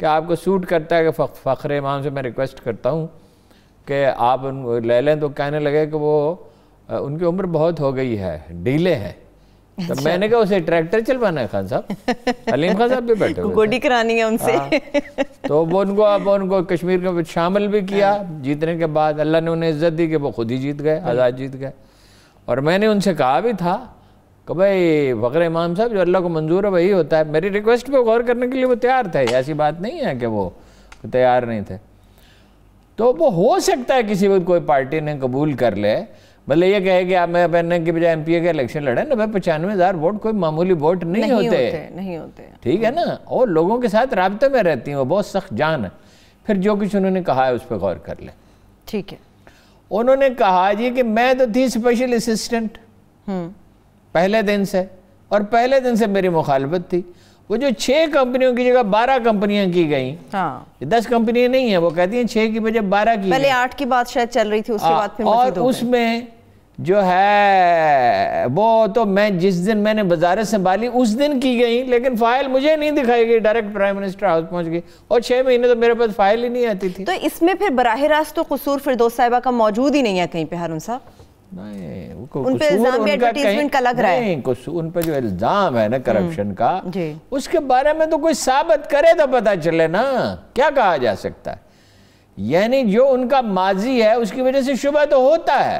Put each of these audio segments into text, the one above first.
کہ آپ کو سوٹ کرتا ہے کہ فخر امام سے میں ریکویسٹ کرتا ہوں کہ آپ ان کو لے لیں، تو کہنے لگے کہ وہ ان کی عمر بہت ہو گئی ہے، ڈھیلے ہیں. تو میں نے کہا اسے ٹریکٹر چلوانا ہے خان صاحب، علیم خان صاحب بھی بیٹھے ہوئے، گوڈی کرانی ہے ان سے. تو وہ ان کو کشمیر کے شامل بھی کیا. جیتنے کے بعد اللہ نے انہیں عزت دی کہ وہ خود ہی جیت گئے، آزاد جیت گئے. اور میں نے ان سے کہا بھی تھا کہ بھائی فخر امام صاحب جو اللہ کو منظور ہے وہی ہوتا ہے. میری ریکویسٹ پہ غور کرنے کے لیے وہ تیار تھے، ایسی بات نہیں ہے کہ وہ تیار نہیں تھے. تو وہ ہو سکتا ہے کسی وقت کوئی پارٹی نے قبول کر لے، بھلے یہ کہے کہ آپ میں بننے کے بجائے ایم پی اے کے الیکشن لڑیں. 95,000 ووٹ کوئی معمولی ووٹ نہیں ہوتے. ٹھیک ہے نا، اور لوگوں کے ساتھ رابطے میں رہتی ہیں، وہ بہت سخت جان ہے. پھر جو کچھ انہوں نے کہا ہے اس پہ غور کر لیں. ٹھیک ہے. انہوں نے کہا جی کہ میں تو تھی اسپیشل اسسٹنٹ پہلے دن سے، اور پہلے دن سے میری مخالفت تھی. وہ جو 6 کمپنیوں کی جگہ 12 کمپنیاں کی گئیں، 10 کمپنیاں نہیں ہیں، وہ کہتی ہیں 6 کی بجائے 12 کی. پہلے 8 کی بات شاید چل رہی تھی، اس کے بعد پھر اور اس میں جو ہے وہ تو میں جس دن میں نے وزارت سنبھالی اس دن کی گئی، لیکن فائل مجھے نہیں دکھائی گئی، ڈائریکٹ پرائم منسٹر ہاؤس پہنچ گئی، اور 6 مہینے تو میرے پاس فائل ہی نہیں آتی تھی. تو اس میں پھر براہ راست تو قصور فردوس صاحبہ کا موجود ہی نہیں ہے کہیں پہ ہارون صاحب. ان پہ الزام بھی ایڈورٹیزمنٹ کا لگ رہا ہے. ان پہ جو الزام ہے نا کرپشن کا، اس کے بارے میں تو کوئی ثابت کرے تو پتہ چلے نا، کیا کہا جا سکتا ہے. یعنی جو ان کا ماضی ہے اس کی وجہ سے شبہ تو ہوتا ہے.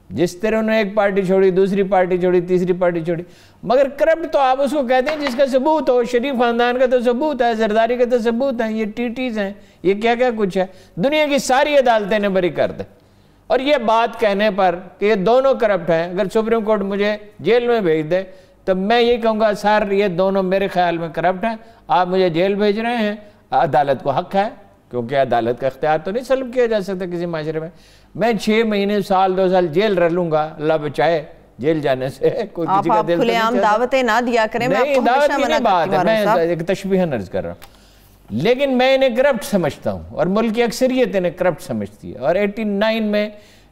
جس طرح انہوں نے ایک پارٹی چھوڑی، دوسری پارٹی چھوڑی، تیسری پارٹی چھوڑی، مگر کرپٹ تو آپ اس کو کہتے ہیں جس کا ثبوت ہو. شریف خاندان کا تو ثبوت ہے، زرداری کا تو ثبوت ہے، یہ ٹیٹیز ہیں، یہ کیا کیا کچھ ہے. دنیا کی ساری عدالتیں نے بری کر دیں. اور یہ بات کہنے پر کہ یہ دونوں کرپٹ ہیں، اگر سپریم کورٹ مجھے جیل میں بھیج دے تو میں یہ کہوں گا سر یہ دونوں میرے خیال میں کرپٹ ہیں، آپ مجھے جیل بھیج رہے ہیں. عدالت کو حق ہے، کیونکہ عدالت کا اختیار تو نہیں سلب کیا جا سکتا کسی معاشرے میں. میں 6 مہینے، سال 2 سال جیل رہ لوں گا، اللہ بچائے جیل جانے سے. کوئی کسی کا دل کھلے عام دعوتیں نہ دیا کریں. نہیں، دعوت کی نہیں بات ہے، میں ایک تشبیہاً عرض کر رہا ہوں. لیکن میں انہیں کرپٹ سمجھتا ہوں، اور ملک کی اکثریت انہیں کرپٹ سمجھتی ہے. اور 89 میں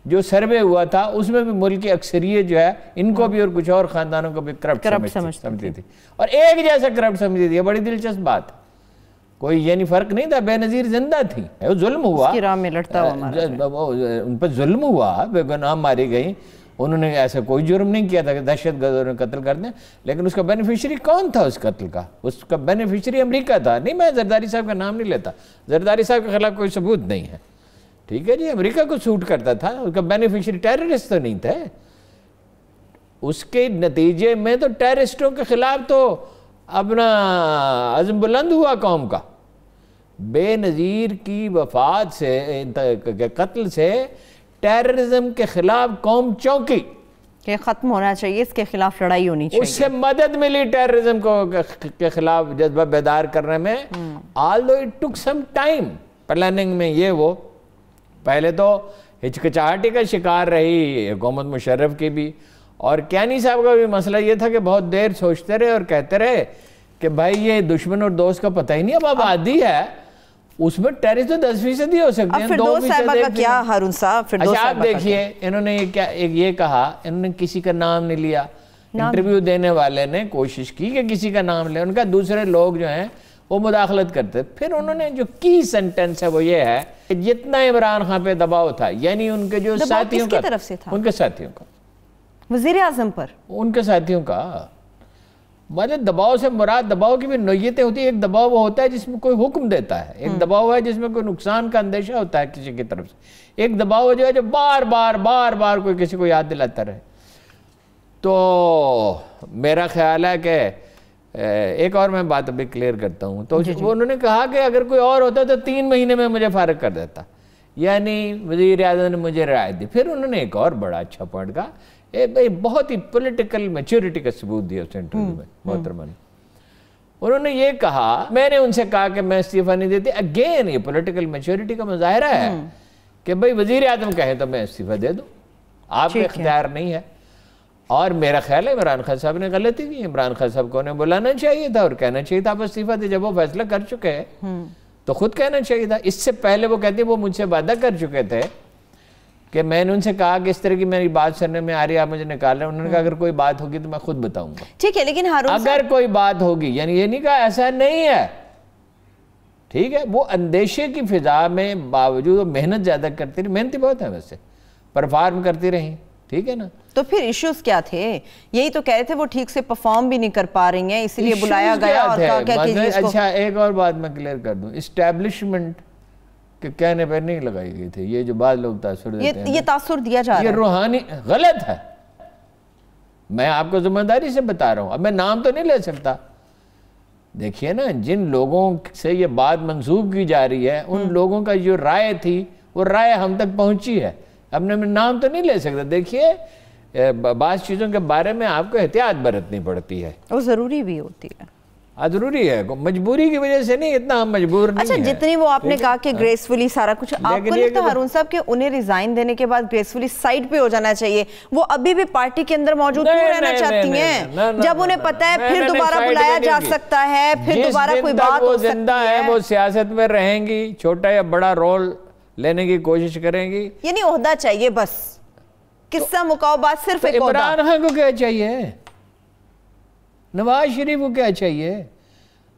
جو سروے ہوا تھا اس میں بھی ملک کی اکثریت جو ہے ان کو بھی اور کچھ اور خاندانوں کو بھی کرپٹ سمجھتی تھی، اور ایک جیسا کرپٹ سمجھتی تھی. یہ بڑی دلچسپ بات ہے، کوئی یعنی فرق نہیں تھا. بے نظیر زندہ تھی، ظلم ہوا، ان پر ظلم ہوا، بے گناہ ماری گئی. انہوں نے ایسا کوئی جرم نہیں کیا تھا کہ دہشت گردوں نے قتل کر دیں، لیکن اس کا بینیفیشری کون تھا اس قتل کا؟ اس کا بینیفیشری امریکہ تھا. نہیں، میں زرداری صاحب کا نام نہیں لیتا، زرداری صاحب کے خلاف کوئی ثبوت نہیں ہے. ٹھیک ہے جی، امریکہ کو سوٹ کرتا تھا، اس کا بینیفیشری ٹیررسٹ تو نہیں تھے. اس کے نتیجے میں تو ٹیررسٹوں کے خلاف تو اپنا عزم بلند ہوا قوم کا. بے نظیر کی وفات سے، قتل سے ٹیررزم کے خلاف قوم چونکی کہ ختم ہونا چاہیے، اس کے خلاف لڑائی ہونی چاہیے. اس سے مدد ملی ٹیررزم کے خلاف جذبہ بیدار کرنے میں. although it took some time planning میں. یہ وہ پہلے تو ہچکچاہٹی کا شکار رہی حکومت مشرف کی بھی، اور کیانی صاحب کا بھی مسئلہ یہ تھا کہ بہت دیر سوچتے رہے اور کہتے رہے کہ بھائی یہ دشمن اور دوست کا پتہ ہی نہیں. اب آبادی ہے اس میں ٹیرس تو 10% ہی ہو سکتے ہیں. فردوس صاحبہ کا کیا ہارون صاحب؟ اچھا آپ دیکھیے، انہوں نے یہ کہا، انہوں نے کسی کا نام نہیں لیا. انٹرویو دینے والے نے کوشش کی کہ کسی کا نام لے، ان کا دوسرے لوگ جو ہیں وہ مداخلت کرتے. پھر انہوں نے جو کی سنٹنس ہے وہ یہ ہے کہ جتنا عمران خان پہ دباؤ تھا، یعنی ان کے جو ساتھیوں کا، ان کے ساتھیوں کا، وزیر اعظم پر، ان کے ساتھیوں کا، مطلب دباؤ سے مراد دباؤ کی بھی نوعیتیں ہوتی ہیں. ایک دباؤ وہ ہوتا ہے جس میں کوئی حکم دیتا ہے، ایک دباؤ ہے جس میں کوئی نقصان کا اندیشہ ہوتا ہے کسی کی طرف سے. ایک دباؤ جو ہے جو بار بار کوئی کسی کو یاد دلاتا رہے. تو میرا خیال ہے کہ ایک اور میں بات ابھی کلیئر کرتا ہوں. تو انہوں نے کہا کہ اگر کوئی اور ہوتا تو 3 مہینے میں مجھے فارغ کر دیتا، یعنی وزیر اعظم نے مجھے رعایت دی. پھر انہوں نے ایک اور بڑا اچھا پوائنٹ کہا، بہت ہی پولیٹیکل میچورٹی کا ثبوت دیا اس انٹرویو میں محترمہ نے. انہوں نے یہ کہا، میں نے ان سے کہا کہ میں استعفیٰ نہیں دیتی. اگین یہ پولیٹیکل میچورٹی کا مظاہرہ ہے کہ بھئی وزیر اعظم کہے تو میں استعفیٰ دے دوں، آپ کے اختیار نہیں ہے. اور میرا خیال ہے عمران خان صاحب نے غلطی کی. عمران خان صاحب کو انہیں بلانا چاہیے تھا اور کہنا چاہیے تھا آپ استعفیٰ دے. جب وہ فیصلہ کر چکے ہیں تو خود کہنا چاہیے تھا. اس سے پہلے وہ کہتے ہیں وہ مجھ سے وعدہ کر چکے تھے کہ میں نے ان سے کہا کہ اس طرح کی میری بات سننے میں آ رہی ہے، آپ مجھے نکال رہے ہیں. انہوں نے کہا اگر کوئی بات ہوگی تو میں خود بتاؤں گا. ٹھیک ہے، لیکن ہارون اگر کوئی بات ہوگی، یعنی یہ نہیں کہا ایسا نہیں ہے. ٹھیک ہے، وہ اندیشے کی فضا میں باوجود محنت زیادہ کرتی رہی، محنتی بہت ہے ویسے، پرفارم کرتی رہی، ٹھیک ہے نا. تو پھر ایشوز کیا تھے؟ یہی تو کہہ رہے تھے وہ ٹھیک سے پرفارم بھی نہیں کر پا رہی ہیں، اس لیے بلایا گیا اور کہا کیا کہ اچھا ایک اور بات میں کلیئر کر دوں، اسٹیبلشمنٹ کے کہنے پہ نہیں لگائی گئی تھی. یہ جو بعض لوگ تاثر دیتے ہیں، یہ تاثر دیا جا رہا ہے، یہ روحانی غلط ہے. میں آپ کو ذمہ داری سے بتا رہا ہوں، اب میں نام تو نہیں لے سکتا. دیکھیے نا، جن لوگوں سے یہ بات منسوب کی جا رہی ہے ان لوگوں کا جو رائے تھی وہ رائے ہم تک پہنچی ہے. اب میں نام تو نہیں لے سکتا. دیکھیے بعض چیزوں کے بارے میں آپ کو احتیاط برتنی پڑتی ہے، وہ ضروری بھی ہوتی ہے. ضروری ہے، مجبوری کی وجہ سے نہیں، اتنا ہم مجبور نہیں ہیں. اچھا جتنی وہ آپ نے کہا کہ گریسفلی سارا کچھ، آپ کو لگتا ہے ہارون صاحب کہ انہیں ریزائن دینے کے بعد گریسفلی سائڈ پہ ہو جانا چاہیے؟ وہ ابھی بھی پارٹی کے اندر موجود کیوں رہنا چاہتی ہیں جب انہیں پتہ ہے پھر دوبارہ بلایا جا سکتا ہے، پھر دوبارہ کوئی بات ہو سکتی ہے؟ زندہ ہے وہ سیاست میں رہیں گی، چھوٹا یا بڑا رول لینے کی کوشش کریں گی. یعنی عہدہ چاہیے بس، قصہ مکاؤ بات صرف ایک عہدہ. عمران خان کو کیا چاہیے؟ نواز شریف کو کیا چاہیے؟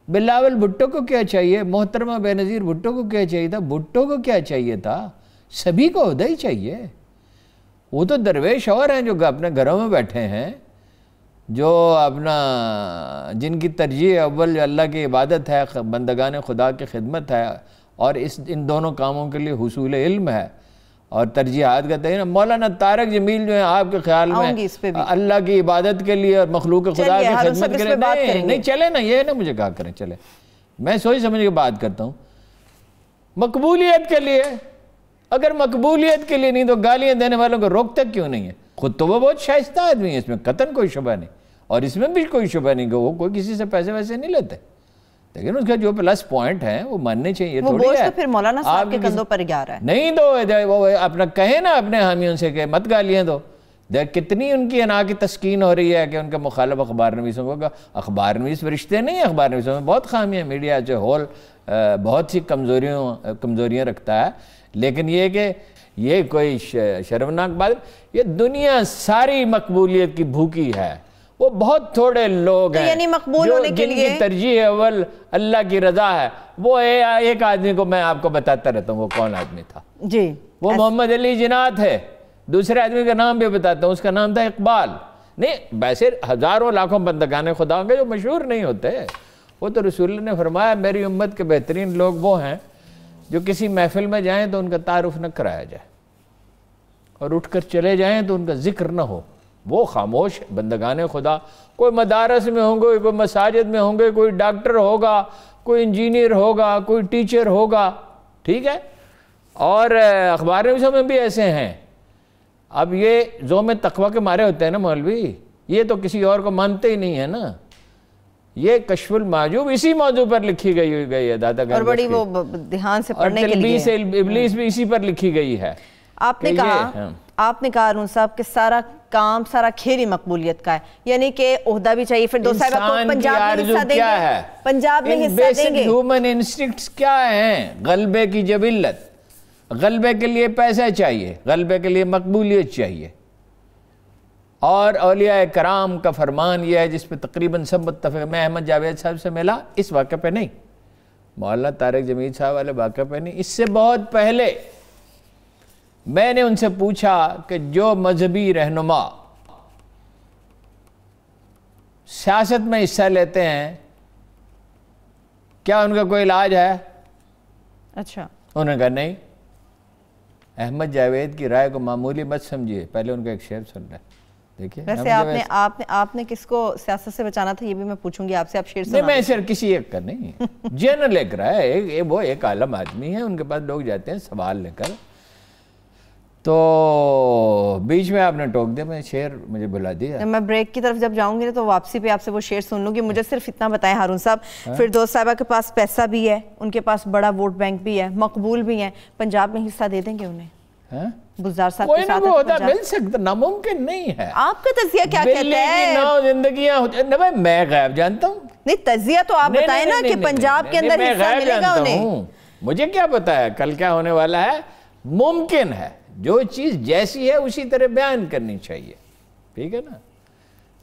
بلاول بھٹو کو کیا چاہیے؟ محترمہ بے نظیر بھٹو کو کیا چاہیے تھا؟ بھٹو کو کیا چاہیے تھا؟ سبھی کو عہدہ ہی چاہیے. وہ تو درویش اور ہیں جو اپنے گھروں میں بیٹھے ہیں، جو اپنا جن کی ترجیح اول اللہ کی عبادت ہے، بندگان خدا کی خدمت ہے، اور ان دونوں کاموں کے لیے حصول علم ہے اور ترجیحات کا تعین. مولانا طارق جمیل جو ہیں آپ کے خیال میں اللہ کی عبادت کے لیے اور مخلوق خدا کی خدمت کے لیے نہیں چلے نا، یہ نا مجھے کہا کریں چلے. میں سوچ سمجھ کے بات کرتا ہوں. مقبولیت کے لیے، اگر مقبولیت کے لیے نہیں تو گالیاں دینے والوں کو روکتا کیوں نہیں ہے؟ خود تو وہ بہت شائستہ آدمی ہے، اس میں قطعاً کوئی شبہ نہیں، اور اس میں بھی کوئی شبہ نہیں کہ وہ کوئی کسی سے پیسے ویسے نہیں لیتے، لیکن اس کا جو پلس پوائنٹ ہیں وہ ماننے چاہیے. وہ بوجھ تو پھر مولانا صاحب کے کندھوں پر گیا رہا ہے. نہیں دو، وہ اپنا کہیں نا اپنے حامیوں سے کہ مت گالیاں دو. دیکھ کتنی ان کی انا کی تسکین ہو رہی ہے کہ ان کا مخالف اخبار نویسوں کو، اخبار نویس فرشتے نہیں، اخبار نویسوں میں بہت خامیاں، میڈیا جو ہول بہت سی کمزوریاں رکھتا ہے. لیکن یہ کہ یہ کوئی شرمناک بات، یہ دنیا ساری مقبولیت کی بھوکی ہے. وہ بہت تھوڑے لوگ ہیں یعنی مقبول ہونے کے لیے جن کی ترجیح اول اللہ کی رضا ہے. وہ ایک آدمی کو میں آپ کو بتاتا رہتا ہوں وہ کون آدمی تھا جی، وہ محمد علی جناح تھے. دوسرے آدمی کا نام بھی بتاتا ہوں، اس کا نام تھا اقبال. نہیں ویسے ہزاروں لاکھوں بندگان خدا ہوں گے جو مشہور نہیں ہوتے. وہ تو رسول اللہ نے فرمایا میری امت کے بہترین لوگ وہ ہیں جو کسی محفل میں جائیں تو ان کا تعارف نہ کرایا جائے، اور اٹھ کر چلے جائیں تو ان کا ذکر نہ ہو. وہ خاموش بندگان خدا، کوئی مدارس میں ہوں گے، کوئی مساجد میں ہوں گے، کوئی ڈاکٹر ہوگا، کوئی انجینئر ہوگا، کوئی ٹیچر ہوگا، ٹھیک ہے. اور اخبار نویسوں میں بھی ایسے ہیں. اب یہ زوم تقوی کے مارے ہوتے ہیں نا مولوی، یہ تو کسی اور کو مانتے ہی نہیں ہے نا. یہ کشف المحجوب اسی موضوع پر لکھی گئی ہے دادا گنج، اور بڑی وہ دھیان سے پڑھنے کے لیے، تلبیس ابلیس بھی اسی پر لکھی گئی ہے. آپ نے کہا ہارون صاحب کہ سارا کام سارا کھیل ہی مقبولیت کا ہے، یعنی کہ عہدہ بھی چاہیے. پھر دو صاحبہ کو پنجاب میں حصہ دیں گے، پنجاب میں حصہ دیں گے. ہیومن انسٹنکٹس کیا ہیں؟ غلبے کی جبلت، غلبے کے لیے پیسہ چاہیے، غلبے کے لیے مقبولیت چاہیے. اور اولیاء کرام کا فرمان یہ ہے جس پہ تقریباً سب متفق. میں احمد جاوید صاحب سے ملا اس واقعے پہ نہیں، مولانا طارق جمیل صاحب والے واقعے پہ نہیں، اس سے بہت پہلے میں نے ان سے پوچھا کہ جو مذہبی رہنما سیاست میں حصہ لیتے ہیں کیا ان کا کوئی علاج ہے؟ اچھا انہوں نے کہا نہیں. احمد جاوید کی رائے کو معمولی مت سمجھیے. پہلے ان کا ایک شعر سن رہے دیکھیے. ویسے آپ نے کس کو سیاست سے بچانا تھا یہ بھی میں پوچھوں گی آپ سے. آپ شعر نہیں، میں شعر کسی ایک کا نہیں، جنرل ایک رہا ہے. وہ ایک عالم آدمی ہے، ان کے پاس لوگ جاتے ہیں سوال لے کر، تو بیچ میں آپ نے ٹوک دیا. میں شعر مجھے بلا دیا. میں بریک کی طرف جب جاؤں گی تو واپسی پہ آپ سے وہ شعر سن لوں گی. مجھے صرف اتنا بتائیں ہارون صاحب، فردوس صاحبہ کے پاس پیسہ بھی ہے، ان کے پاس بڑا ووٹ بینک بھی ہے، مقبول بھی ہیں، پنجاب میں حصہ دے دیں گے انہیں؟ بزدار صاحب کے ساتھ کوئی نہ ہوتا مل سکتا، ناممکن نہیں ہے. آپ کا تجزیہ کیا کہتا ہے؟ نو زندگیاں ہوتی ہیں. میں غیب جانتا ہوں. نہیں تجزیہ تو آپ بتائیں نا کہ پنجاب کے اندر حصہ ملے گا انہیں. مجھے کیا پتا ہے کل کیا ہونے والا ہے. ممکن ہے جو چیز جیسی ہے اسی طرح بیان کرنی چاہیے، ٹھیک ہے نا.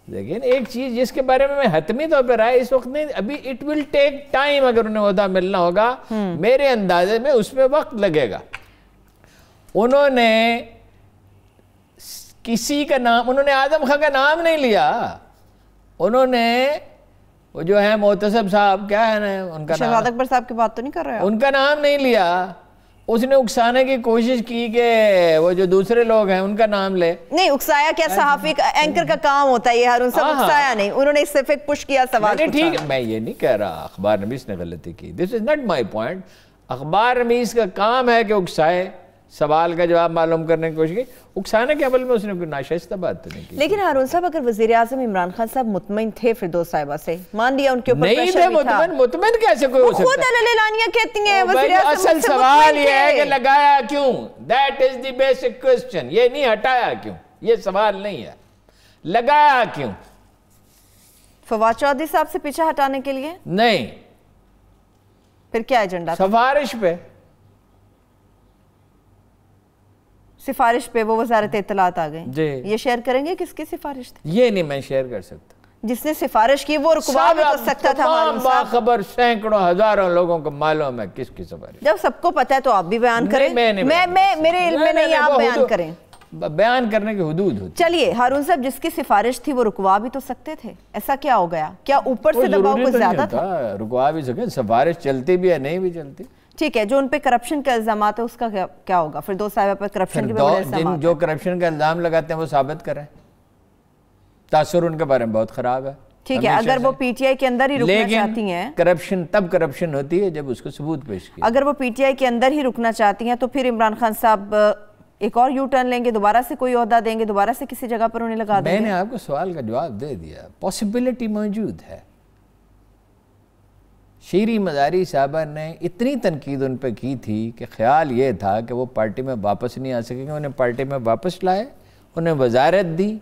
لیکن ایک چیز جس کے بارے میں حتمی طور پر رائے اس وقت نہیں، ابھی اٹ ول ٹیک ٹائم، اگر انہیں عہدہ ملنا ہوگا میرے اندازے میں اس میں وقت لگے گا. انہوں نے کسی کا نام، انہوں نے اعظم خان کا نام نہیں لیا، انہوں نے وہ جو ہے محتسب صاحب، کیا ہے نا ان کا نام، شہزاد اکبر صاحب کی بات تو نہیں کر رہے، ان کا نام نہیں لیا. اس نے اکسانے کی کوشش کی کہ وہ جو دوسرے لوگ ہیں ان کا نام لے. نہیں اکسایا کیا، صحافی اینکر کا کام ہوتا ہے یہ ہارون صاحب، اکسایا نہیں، انہوں نے صرف ایک پش کیا سوال پوچھا. ٹھیک ہے، میں یہ نہیں کہہ رہا اخبار نویس نے غلطی کی، دس از ناٹ مائی پوائنٹ. اخبار نویس کا کام ہے کہ اکسائے، سوال کا جواب معلوم کرنے کی کوشش کی. اکسانے کے عمل میں اس نے کوئی ناشائستہ بات تو نہیں کی. لیکن ہارون صاحب اگر وزیر اعظم عمران خان صاحب مطمئن تھے فردوس صاحبہ سے، مان لیا ان کے اوپر نہیں تھے مطمئن کیسے کوئی ہو سکتا ہے؟ خود اعلانیہ کہتی ہیں وزیر اعظم. اصل سوال یہ ہے کہ لگایا کیوں، that is the basic question. یہ نہیں ہٹایا کیوں، یہ سوال نہیں ہے، لگایا کیوں. فواد چودھری صاحب سے پیچھے ہٹانے کے لیے نہیں، پھر کیا ایجنڈا تھا؟ سفارش پہ، سفارش پہ وہ وزارت اطلاعات آ گئیں. جی یہ شیئر کریں گے کس کی سفارش تھی؟ یہ نہیں میں شیئر کر سکتا. جس نے سفارش کی وہ رکوا بھی تو سکتا تھا. تمام باخبر سینکڑوں ہزاروں لوگوں کو معلوم ہے کس کی سفارش. جب سب کو پتا ہے تو آپ بھی بیان کریں. میرے علم میں نہیں، آپ بیان کریں. بیان کرنے کی حدود ہوتی. چلیے ہارون صاحب، جس کی سفارش تھی وہ رکوا بھی تو سکتے تھے، ایسا کیا ہو گیا؟ کیا اوپر سے دباؤ کچھ زیادہ تھا؟ رکوا بھی سکے، سفارش چلتی بھی ہے نہیں بھی چلتی. ٹھیک ہے، جو ان پہ کرپشن کا الزامات ہے اس کا کیا ہوگا؟ فردوس صاحبہ پر کرپشن کے بڑے الزامات، جو کرپشن کا الزام لگاتے ہیں وہ ثابت کریں. تاثر ان کے بارے میں بہت خراب ہے. ٹھیک ہے، اگر وہ پی ٹی آئی کے اندر ہی رکنا چاہتی ہیں، کرپشن تب کرپشن ہوتی ہے جب اس کو ثبوت پیش کیا. اگر وہ پی ٹی آئی کے اندر ہی رکنا چاہتی ہیں تو پھر عمران خان صاحب ایک اور یو ٹرن لیں گے، دوبارہ سے کوئی عہدہ دیں گے، دوبارہ سے کسی جگہ پر انہیں لگا دیں گے. میں نے آپ کو سوال کا جواب دے دیا، پاسبلٹی موجود ہے. شیریں مزاری صاحبہ نے اتنی تنقید ان پہ کی تھی کہ خیال یہ تھا کہ وہ پارٹی میں واپس نہیں آ سکیں گے، انہیں پارٹی میں واپس لائے، انہیں وزارت دی.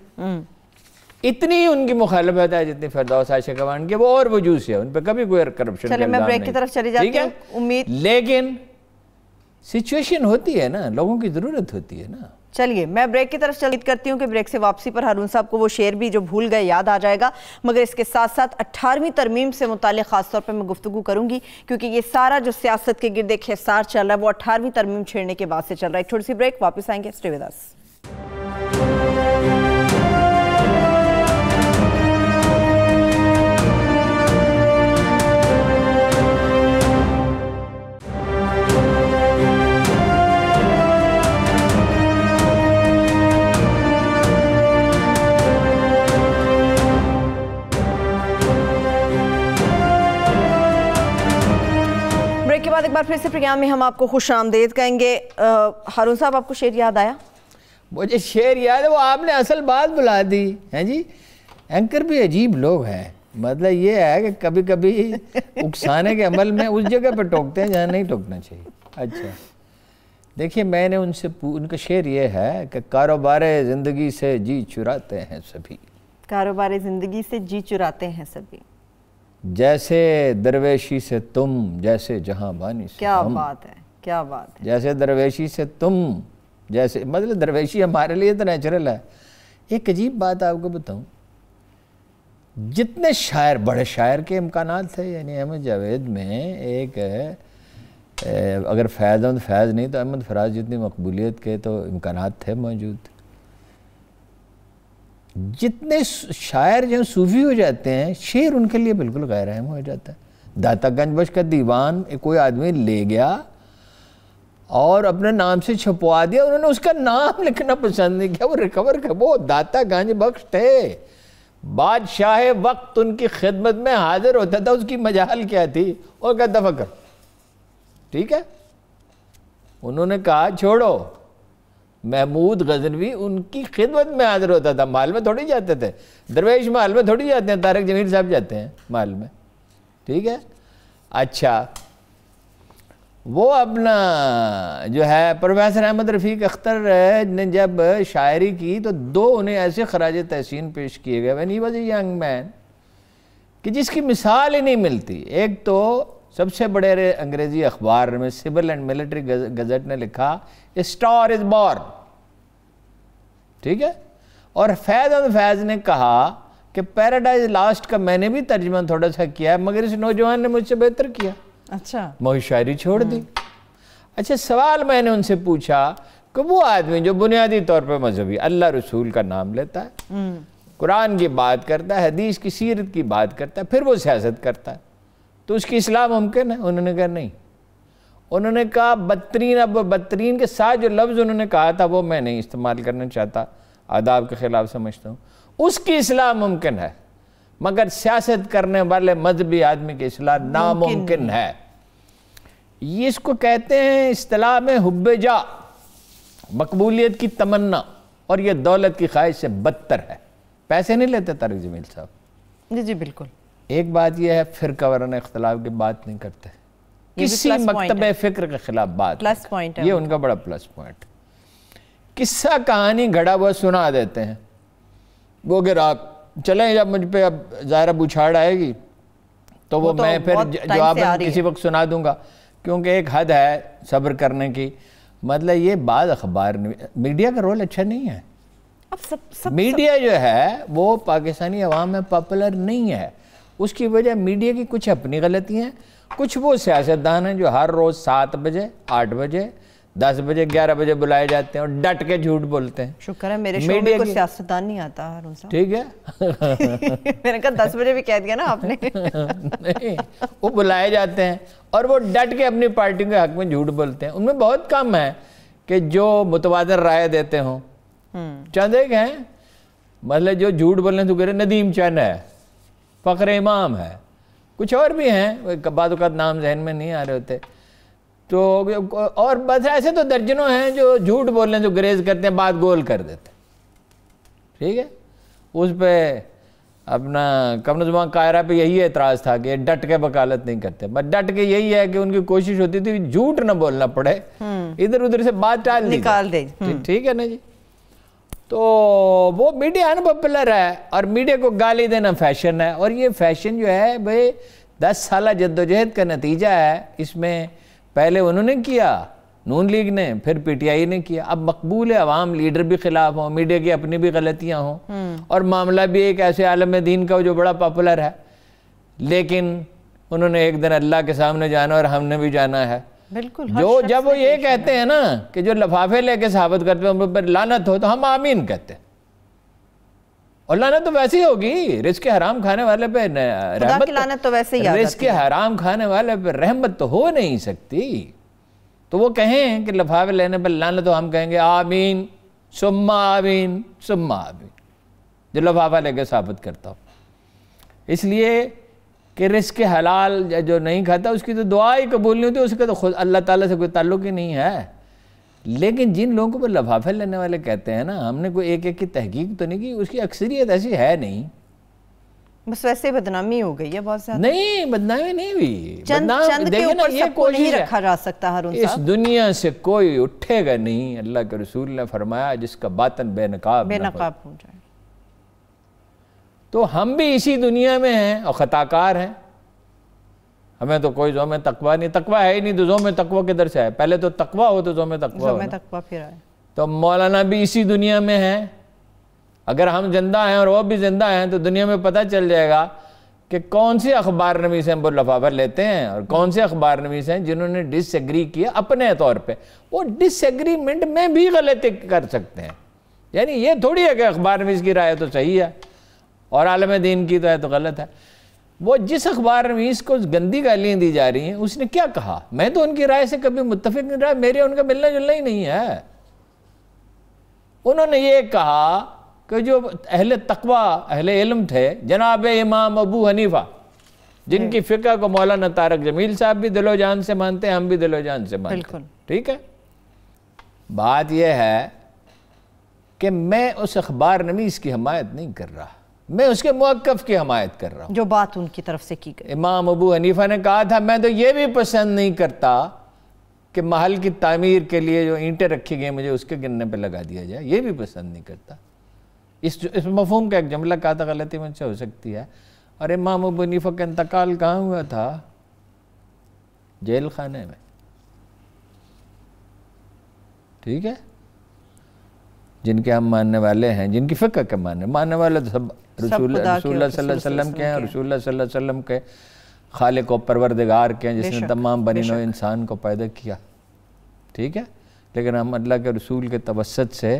اتنی ان کی مخالفت ہے جتنی فردوس عائشہ گوان کی، وہ اور وجوہ سے ان پہ کبھی کوئی کرپشن کا الزام نہیں. میں بریک کی طرف چلی جاتی ہوں. امید، لیکن سچویشن ہوتی ہے نا، لوگوں کی ضرورت ہوتی ہے نا. چلیے میں بریک کی طرف چلید کرتی ہوں کہ بریک سے واپسی پر ہارون صاحب کو وہ شعر بھی جو بھول گئے یاد آ جائے گا، مگر اس کے ساتھ ساتھ 18ویں ترمیم سے متعلق خاص طور پر میں گفتگو کروں گی، کیونکہ یہ سارا جو سیاست کے گرد ایک حصار چل رہا ہے وہ 18ویں ترمیم چھیڑنے کے بعد سے چل رہا ہے. ایک چھوٹی سی بریک، واپس آئیں گے. Stay with us. ایک بار پھر سے پروگرام میں ہم آپ کو خوش آمدید کہیں گے. ہارون صاحب، آپ کو شعر یاد آیا؟ مجھے شعر یاد ہے، وہ آپ نے اصل بات بلا دی ہے جی. اینکر بھی عجیب لوگ ہیں، مطلب یہ ہے کہ کبھی کبھی اکسانے کے عمل میں اس جگہ پہ ٹوکتے ہیں جہاں نہیں ٹوکنا چاہیے. اچھا دیکھیے، میں نے ان کا شعر یہ ہے کہ کاروبار زندگی سے جی چراتے ہیں سبھی، کاروبار زندگی سے جی چراتے ہیں سبھی، جیسے درویشی سے تم، جیسے جہاں بانی سے کیا بات ہے، کیا بات ہے. جیسے درویشی سے تم، جیسے مطلب درویشی ہمارے لیے تو نیچرل ہے. ایک عجیب بات آپ کو بتاؤں، جتنے شاعر، بڑے شاعر کے امکانات تھے، یعنی احمد جاوید میں ایک اگر فیض نہیں تو احمد فراز جتنی مقبولیت کے تو امکانات تھے موجود. جتنے شاعر جو صوفی ہو جاتے ہیں، شعر ان کے لیے بالکل غیر اہم ہو جاتا ہے. داتا گنج بخش کا دیوان کوئی آدمی لے گیا اور اپنے نام سے چھپوا دیا، انہوں نے اس کا نام لکھنا پسند نہیں کیا، وہ ریکور کر، وہ داتا گنج بخش تھے. بادشاہ وقت ان کی خدمت میں حاضر ہوتا تھا، اس کی مجال کیا تھی، اور کہا دفع کر. ٹھیک ہے، انہوں نے کہا چھوڑو. محمود غزنوی ان کی خدمت میں حاضر ہوتا تھا، محل میں تھوڑی جاتے تھے. درویش محل میں تھوڑی جاتے ہیں، طارق جمیل صاحب جاتے ہیں محل میں. ٹھیک ہے. اچھا، وہ اپنا جو ہے پروفیسر احمد رفیق اختر نے جب شاعری کی تو دو انہیں ایسے خراج تحسین پیش کیے گئے when he was a young man کہ جس کی مثال ہی نہیں ملتی. ایک تو سب سے بڑے انگریزی اخبار میں سول اینڈ ملٹری گزٹ نے لکھا A star is born. ٹھیک ہے. اور فیض نے کہا کہ پیراڈائز لاسٹ کا میں نے بھی ترجمہ تھوڑا سا کیا ہے، مگر اس نوجوان نے مجھ سے بہتر کیا. اچھا، میں شاعری چھوڑ دی. اچھا، سوال میں نے ان سے پوچھا کہ وہ آدمی جو بنیادی طور پہ مذہبی اللہ رسول کا نام لیتا ہے، قرآن کی بات کرتا ہے، حدیث کی سیرت کی بات کرتا ہے، پھر وہ سیاست کرتا ہے، تو اس کی اصلاح ممکن ہے؟ انہوں نے کہا نہیں. انہوں نے کہا بدترین کے ساتھ جو لفظ انہوں نے کہا تھا وہ میں نہیں استعمال کرنا چاہتا، آداب کے خلاف سمجھتا ہوں. اس کی اصلاح ممکن ہے، مگر سیاست کرنے والے مذہبی آدمی کی اصلاح ناممکن ہے. یہ اس کو کہتے ہیں اصطلاح میں حب جا، مقبولیت کی تمنا، اور یہ دولت کی خواہش سے بدتر ہے. پیسے نہیں لیتے طارق جمیل صاحب. جی بالکل. ایک بات یہ ہے، فرقہ وارانہ اختلاف کی بات نہیں کرتے، کسی مکتب فکر کے خلاف بات. پلس پوائنٹ ہے یہ ان کا بڑا پلس پوائنٹ. قصہ کہانی گھڑا ہوا سنا دیتے ہیں. وہ اگر آپ چلیں، جب مجھ پہ اب ظاہرہ بوچھاڑ آئے گی تو وہ میں پھر جواب کسی وقت سنا دوں گا، کیونکہ ایک حد ہے صبر کرنے کی. مطلب یہ بعض اخبار میڈیا کا رول اچھا نہیں ہے. میڈیا جو ہے وہ پاکستانی عوام میں پاپولر نہیں ہے. اس کی وجہ میڈیا کی کچھ اپنی غلطیاں ہیں، کچھ وہ سیاستدان ہیں جو ہر روز 7 بجے 8 بجے 10 بجے 11 بجے بلائے جاتے ہیں اور ڈٹ کے جھوٹ بولتے ہیں. شکر ہے میرے شو میں کوئی سیاستدان نہیں آتا ہارون صاحب. ٹھیک ہے، میں نے کہا 10 بجے بھی کہہ دیا نا آپ نے. نہیں، وہ بلائے جاتے ہیں اور وہ ڈٹ کے اپنی پارٹی کے حق میں جھوٹ بولتے ہیں. ان میں بہت کم ہے کہ جو متبادل رائے دیتے ہوں. چند ایک ہیں، مطلب جو جھوٹ بولنے تو کرے، ندیم چند ہے، فخر امام ہے، کچھ اور بھی ہیں، بعض اوقات نام ذہن میں نہیں آ رہے ہوتے. تو اور بس ایسے تو درجنوں ہیں جو جھوٹ بولنے تو گریز کرتے ہیں، بات گول کر دیتے ہیں. ٹھیک ہے، اس پہ اپنا کمر زبان قاہرہ پہ یہی اعتراض تھا کہ ڈٹ کے وکالت نہیں کرتے. بس ڈٹ کے یہی ہے کہ ان کی کوشش ہوتی تھی جھوٹ نہ بولنا پڑے، ادھر ادھر سے بات نکال دے. ٹھیک ہے نا جی. تو وہ میڈیا ان پاپولر ہے اور میڈیا کو گالی دینا فیشن ہے. اور یہ فیشن جو ہے بھئی 10 سالہ جدوجہد کا نتیجہ ہے. اس میں پہلے انہوں نے کیا، نون لیگ نے، پھر پی ٹی آئی نے کیا. اب مقبول عوام لیڈر بھی خلاف ہوں، میڈیا کی اپنی بھی غلطیاں ہوں، اور معاملہ بھی ایک ایسے عالم دین کا جو بڑا پاپولر ہے. لیکن انہوں نے ایک دن اللہ کے سامنے جانا اور ہم نے بھی جانا ہے. بالکل. جب وہ یہ کہتے ہیں نا کہ جو لفافے لے کے صحابت کرتے ہیں ان پر لعنت ہو، تو ہم آمین کہتے ہیں. اور لعنت تو ویسے ہی ہوگی، رزق حرام کھانے والے پہ رحمت، لعنت تو ویسے ہی رزق حرام کھانے والے پہ رحمت تو ہو نہیں سکتی. تو وہ کہیں کہ لفافے لینے پر لعنت ہو، ہم کہیں گے آمین ثم آمین ثم آمین، جو لفافہ لے کے ثابت کرتا ہو. اس لیے کہ رزق حلال جو نہیں کھاتا اس کی تو دعا ہی قبول نہیں ہوتی، اس کا تو خود اللہ تعالیٰ سے کوئی تعلق ہی نہیں ہے. لیکن جن لوگوں کو لفافے لینے والے کہتے ہیں نا، ہم نے کوئی ایک کی تحقیق تو نہیں کی، اس کی اکثریت ایسی ہے نہیں. بس ویسے بدنامی ہو گئی ہے بہت زیادہ. نہیں، بدنامی نہیں ہوئی. چند کے اوپر سب کو نہیں رکھا جا سکتا ہارون صاحب. اس دنیا سے کوئی اٹھے گا نہیں، اللہ کے رسول نے فرمایا، جس کا باطن بے نقاب ہو جائے. تو ہم بھی اسی دنیا میں ہیں اور خطاکار ہیں. ہمیں تو کوئی ذوم تقویٰ نہیں، تقویٰ ہے ہی نہیں، تو ذوم تقویٰ کدھر سے ہے؟ پہلے تو تقویٰ ہو تو ذوم تقویٰ پھر آئے. تو مولانا بھی اسی دنیا میں ہیں. اگر ہم زندہ ہیں اور وہ بھی زندہ ہیں تو دنیا میں پتہ چل جائے گا کہ کون سے اخبار نویس ہیں وہ لفافہ لیتے ہیں اور کون سے اخبار نویس ہیں جنہوں نے ڈس ایگری کیا اپنے طور پہ. وہ ڈس ایگریمنٹ میں بھی غلطی کر سکتے ہیں. یعنی یہ تھوڑی ہے کہ اخبار نویس کی رائے تو صحیح ہے اور عالم دین کی تو غلط ہے. وہ جس اخبار نویس کو گندی گالیاں دی جا رہی ہیں اس نے کیا کہا؟ میں تو ان کی رائے سے کبھی متفق نہیں رہا، میرے ان کا ملنا جلنا ہی نہیں ہے. انہوں نے یہ کہا کہ جو اہل تقویٰ اہل علم تھے جناب امام ابو حنیفہ، جن کی فقہ کو مولانا طارق جمیل صاحب بھی دل و جان سے مانتے ہیں، ہم بھی دل و جان سے مانتے ہیں. ٹھیک ہے، بات یہ ہے کہ میں اس اخبار نویس کی حمایت نہیں کر رہا، میں اس کے موقف کی حمایت کر رہا ہوں جو بات ان کی طرف سے کی گئی. امام ابو حنیفہ نے کہا تھا میں تو یہ بھی پسند نہیں کرتا کہ محل کی تعمیر کے لیے جو اینٹیں رکھی گئی مجھے اس کے گننے پہ لگا دیا جائے، یہ بھی پسند نہیں کرتا. اس مفہوم کا ایک جملہ کہا تھا، غلطی مجھ سے ہو سکتی ہے. اور امام ابو حنیفہ کا انتقال کہاں ہوا تھا؟ جیل خانے میں. ٹھیک ہے، جن کے ہم ماننے والے ہیں، جن کی فقہ کے ماننے والے تو سب رسول اللہ صلی اللہ علیہ وسلم کے ہیں، رسول اللہ صلی اللہ علیہ وسلم کے خالق و پروردگار کے ہیں، جس نے تمام بنی نوع انسان کو پیدا کیا، ٹھیک ہے. لیکن ہم اللہ کے رسول کے توسط سے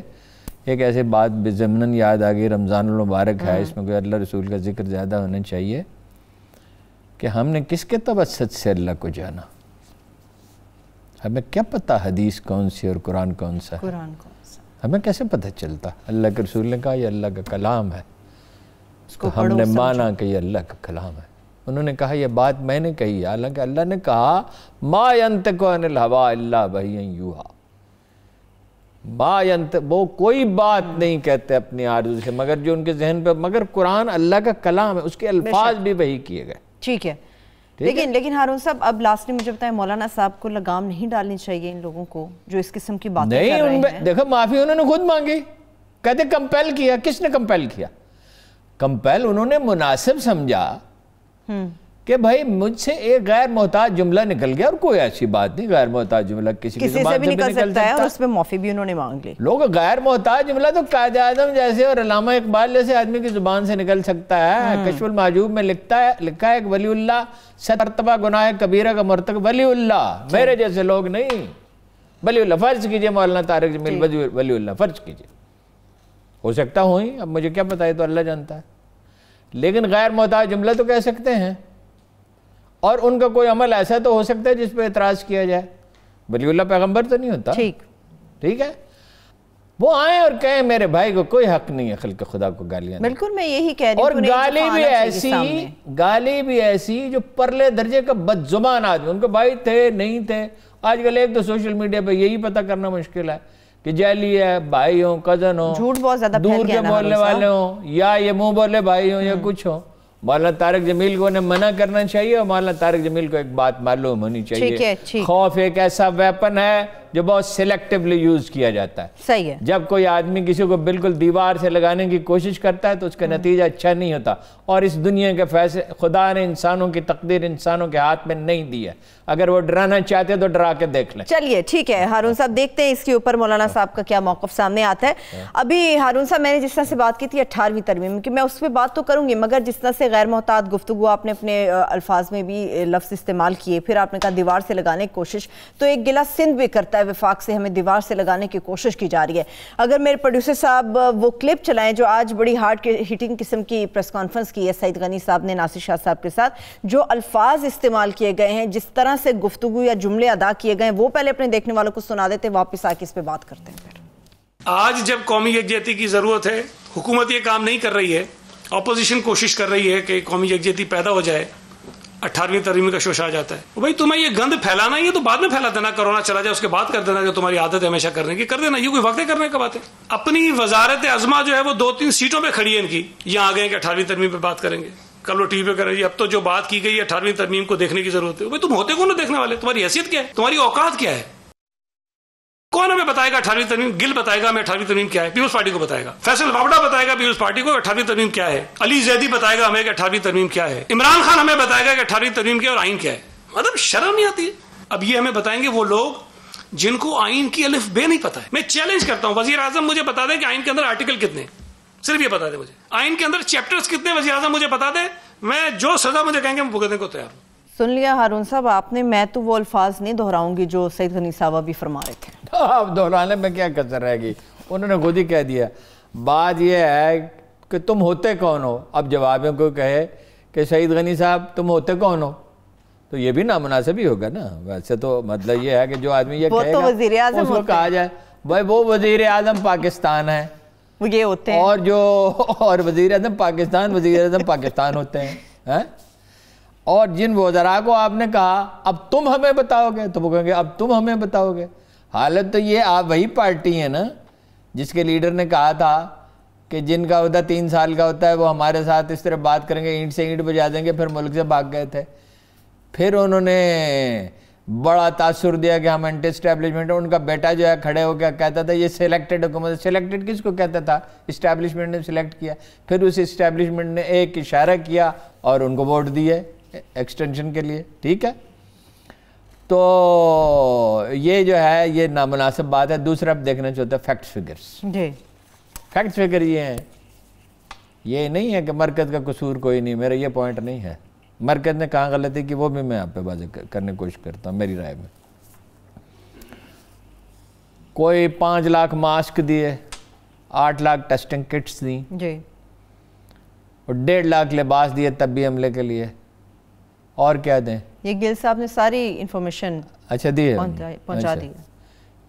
ایک ایسی بات بضمناً یاد آ گئی، رمضان المبارک ہے، اس میں کوئی اللہ رسول کا ذکر زیادہ ہونا چاہیے، کہ ہم نے کس کے توسط سے اللہ کو جانا؟ ہمیں کیا پتہ حدیث کون سی اور قرآن کون سا ہے؟ ہمیں کیسے پتہ چلتا؟ اللہ کے رسول نے کہا یہ اللہ کا کلام ہے، تو ہم نے مانا کہ یہ اللہ کا کلام ہے. انہوں نے کہا یہ بات میں نے کہی ہے، حالانکہ اللہ نے کہا ما ینطق عن الہوا الا وحی یوحی، وہ کوئی بات نہیں کہتے اپنی آرزو سے مگر جو ان کے ذہن پہ، مگر قرآن اللہ کا کلام ہے، اس کے الفاظ بھی وحی کیے گئے. ٹھیک ہے. لیکن ہارون صاحب اب لاسٹ میں مجھے بتائیں، مولانا صاحب کو لگام نہیں ڈالنی چاہیے ان لوگوں کو جو اس قسم کی باتیں کر رہے ہیں؟ دیکھو معافی انہوں نے خود مانگی، کہتے کمپیل کیا. کس نے کمپیل کیا؟ کمپیل انہوں نے مناسب سمجھا کہ بھائی مجھ سے ایک غیر محتاج جملہ نکل گیا، اور کوئی ایسی بات نہیں، غیر محتاج جملہ کسی کی زبان سے بھی نکل سکتا ہے، اور اس میں معافی بھی انہوں نے مانگ لی. لوگ غیر محتاج جملہ تو قائد اعظم جیسے اور علامہ اقبال جیسے آدمی کی زبان سے نکل سکتا ہے. کشف المحجوب میں لکھا ہے ایک ولی اللہ 7 مرتبہ گناہ کبیرہ کا مرتکب، ولی اللہ، میرے جیسے لوگ نہیں، ولی اللہ. فرض کیجئے مولانا طارق جمیل ولی اللہ، فرض کیجئے، ہو سکتا ہوں ہی، اب مجھے کیا پتا ہے، تو اللہ جانتا ہے. لیکن غیر محتاج جملہ تو کہہ سکتے ہیں، اور ان کا کوئی عمل ایسا تو ہو سکتا ہے جس پہ اعتراض کیا جائے. ولی اللہ پیغمبر تو نہیں ہوتا، ٹھیک ہے. وہ آئیں اور کہیں میرے بھائی کو کوئی حق نہیں ہے خلق خدا کو گالیاں. بالکل میں یہی کہہ رہی ہوں. اور گالی بھی ایسی جو پرلے درجے کا بدزبان آدمی، ان کے بھائی تھے نہیں تھے. آج کل ایک تو سوشل میڈیا پہ یہی پتہ کرنا مشکل ہے کہ جیلی ہے، بھائی ہوں، کزن ہوں، جھوٹ بہت زیادہ دور کے بولنے والے ہوں، یا یہ منہ بولے بھائی ہوں یا کچھ ہوں. مولانا طارق جمیل کو انہیں منع کرنا چاہیے، اور مولانا طارق جمیل کو ایک بات معلوم ہونی چاہیے، خوف ایک ایسا ویپن ہے جو بہت سلیکٹیولی یوز کیا جاتا ہے. صحیح ہے. جب کوئی آدمی کسی کو بالکل دیوار سے لگانے کی کوشش کرتا ہے تو اس کا نتیجہ اچھا نہیں ہوتا. اور اس دنیا کے فیصلے خدا نے انسانوں کی تقدیر انسانوں کے ہاتھ میں نہیں دی ہے. اگر وہ ڈرانا چاہتے تو ڈرا کے دیکھ لیں. چلیے ٹھیک ہے ہارون صاحب، دیکھتے ہیں اس کے اوپر مولانا صاحب کا کیا موقف سامنے آتا ہے. ابھی ہارون صاحب میں نے جس طرح سے بات کی تھی 18ویں ترمیم کی، میں اس پہ بات تو کروں گی، مگر جس طرح سے غیر محتاط گفتگو آپ نے اپنے الفاظ میں بھی لفظ استعمال کیے، پھر آپ نے کہا دیوار سے لگانے کی کوشش، تو ایک گلہ سندھ بھی کرتا ہے وفاق سے، ہمیں دیوار سے لگانے کی کوشش کی جا رہی ہے. اگر میرے پروڈیوسر صاحب وہ کلپ چلائیں جو آج بڑی ہارڈ ہٹنگ قسم کی پریس کانفرنس کی ہے سعید غنی صاحب نے ناصر شاہ صاحب کے ساتھ، جو الفاظ استعمال کیے گئے ہیں، جس طرح سے گفتگو یا جملے ادا کیے گئے ہیں، وہ پہلے اپنے دیکھنے والوں کو سنا دیتے، واپس آ کے اس پہ بات کرتے ہیں. آج جب قومی یکجہتی کی ضرورت ہے، حکومت یہ کام نہیں کر رہی ہے، اپوزیشن کوشش کر رہی ہے کہ قومی یکجہتی پیدا ہو جائے، 18ویں ترمیم کا شوش آ جاتا ہے. بھائی تمہیں یہ گند پھیلانا ہی ہے تو بعد میں پھیلا دینا، کرونا چلا جائے اس کے بعد کر دینا، جو تمہاری عادت ہے ہمیشہ کرنے کی کر دینا، یہ کوئی وقت کرنے کا بات ہے. اپنی وزارت عظمہ جو ہے وہ 2-3 سیٹوں پہ کھڑی ہے ان کی، یہاں آ گئے کہ 18ویں ترمیم پہ بات کریں گے، کل وہ ٹی وی پہ کریں گے. اب تو جو بات کی گئی ہے 18ویں ترمیم کو دیکھنے کی ضرورت ہے. بھائی تم ہوتے کون دیکھنے والے؟ تمہاری حیثیت کیا ہے؟ تمہاری اوقات کیا ہے؟ کون ہمیں بتائے گا 18ویں ترمیم؟ گل بتائے گا ہمیں 18ویں ترمیم کیا ہے، پیپلز پارٹی کو بتائے گا. فیصل واوڈا بتائے گا پیپلز پارٹی کو 18ویں ترمیم کیا ہے. علی زیدی بتائے گا ہمیں کہ 18ویں ترمیم کیا ہے. عمران خان ہمیں بتائے گا کہ 18ویں ترمیم کیا ہے اور آئین کیا ہے. مطلب شرم نہیں آتی ہے. اب یہ ہمیں بتائیں گے وہ لوگ جن کو آئین کی الف بے نہیں پتا ہے. میں چیلنج کرتا ہوں وزیر اعظم مجھے بتا دے کہ آئین کے اندر آرٹیکل کتنے، صرف یہ بتا دے مجھے. آئین کے اندر چیپٹرز کتنے وزیر اعظم مجھے بتا دے، میں جو سزا مجھے کہیں گے میں بھگتنے کو تیار ہوں. سن لیا ہارون صاحب آپ نے، میں تو وہ الفاظ نہیں دہراؤں گی جو سعید غنی صاحب ابھی فرما رہے تھے. اب دہرانے میں کیا کسر رہے گی، انہوں نے خود ہی کہہ دیا. بات یہ ہے کہ تم ہوتے کون ہو. اب جواب میں کوئی کہے کہ سعید غنی صاحب تم ہوتے کون ہو تو یہ بھی نامناسب ہی ہوگا نا. ویسے تو مطلب یہ ہے کہ جو آدمی یہ کہے گا اس کو کہا جائے بھائی وہ وزیر اعظم پاکستان ہے، وہ یہ ہوتے ہیں، اور وزیر اعظم پاکستان ہوتے ہیں. اور جن وزراء کو آپ نے کہا اب تم ہمیں بتاؤ گے تو وہ کہیں گے اب تم ہمیں بتاؤ گے. حالت تو یہ آپ وہی پارٹی ہیں نا جس کے لیڈر نے کہا تھا کہ جن کا عہدہ 3 سال کا ہوتا ہے وہ ہمارے ساتھ اس طرح بات کریں گے، اینٹ سے اینٹ بجا دیں گے، پھر ملک سے بھاگ گئے تھے. پھر انہوں نے بڑا تاثر دیا کہ ہم اینٹی اسٹیبلشمنٹ. ان کا بیٹا جو ہے کھڑے ہو کے کہتا تھا یہ سلیکٹڈ حکومت. سلیکٹڈ کس کو کہتا تھا؟ اسٹیبلشمنٹ نے سلیکٹ کیا. پھر اس اسٹیبلشمنٹ نے ایک اشارہ کیا اور ان کو ووٹ دیے ایکسٹینشن کے لیے. ٹھیک ہے، تو یہ جو ہے یہ نامناسب بات ہے. دوسرا اب دیکھنا چاہتا ہے فیکٹس فگرز. فیکٹس فگر یہ ہیں. یہ نہیں ہے کہ مرکز کا قصور کوئی نہیں. میرا یہ پوائنٹ نہیں ہے. مرکز نے کہاں غلطی کی وہ بھی میں آپ پہ واضح کرنے کی کوشش کرتا ہوں. میری رائے میں کوئی 5 لاکھ ماسک دیے, 8 لاکھ ٹیسٹنگ کٹس دیں جی, اور 1.5 لاکھ لباس دیے طبی عملے کے لیے. اور کیا دیں؟ یہ گل صاحب نے ساری انفارمیشن اچھا دیے, پہنچا دی.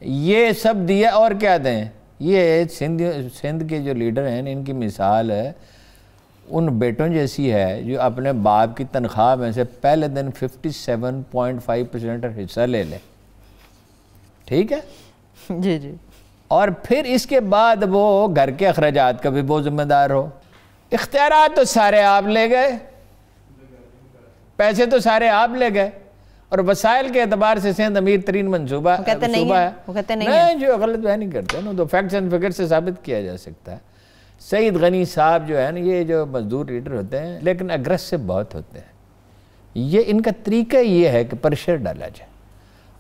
یہ سب دیا. اور کیا دیں؟ یہ سندھ کے جو لیڈر ہیں ان کی مثال ہے ان بیٹوں جیسی ہے جو اپنے باپ کی تنخواہ میں سے پہلے دن 57.5% حصہ لے لے. ٹھیک ہے جی جی. اور پھر اس کے بعد وہ گھر کے اخراجات کا بھی وہ ذمہ دار ہو. اختیارات تو سارے آپ لے گئے, پیسے تو سارے آپ لے گئے, اور وسائل کے اعتبار سے سندھ امیر ترین منصوبہ ہے. وہ کہتے نہیں, جو غلط بیان نہیں کرتے نا, تو فیکٹس اینڈ فگر سے ثابت کیا جا سکتا ہے. سعید غنی صاحب جو ہے نا, یہ جو مزدور لیڈر ہوتے ہیں لیکن اگریسو بہت ہوتے ہیں. یہ ان کا طریقہ یہ ہے کہ پریشر ڈالا جائے,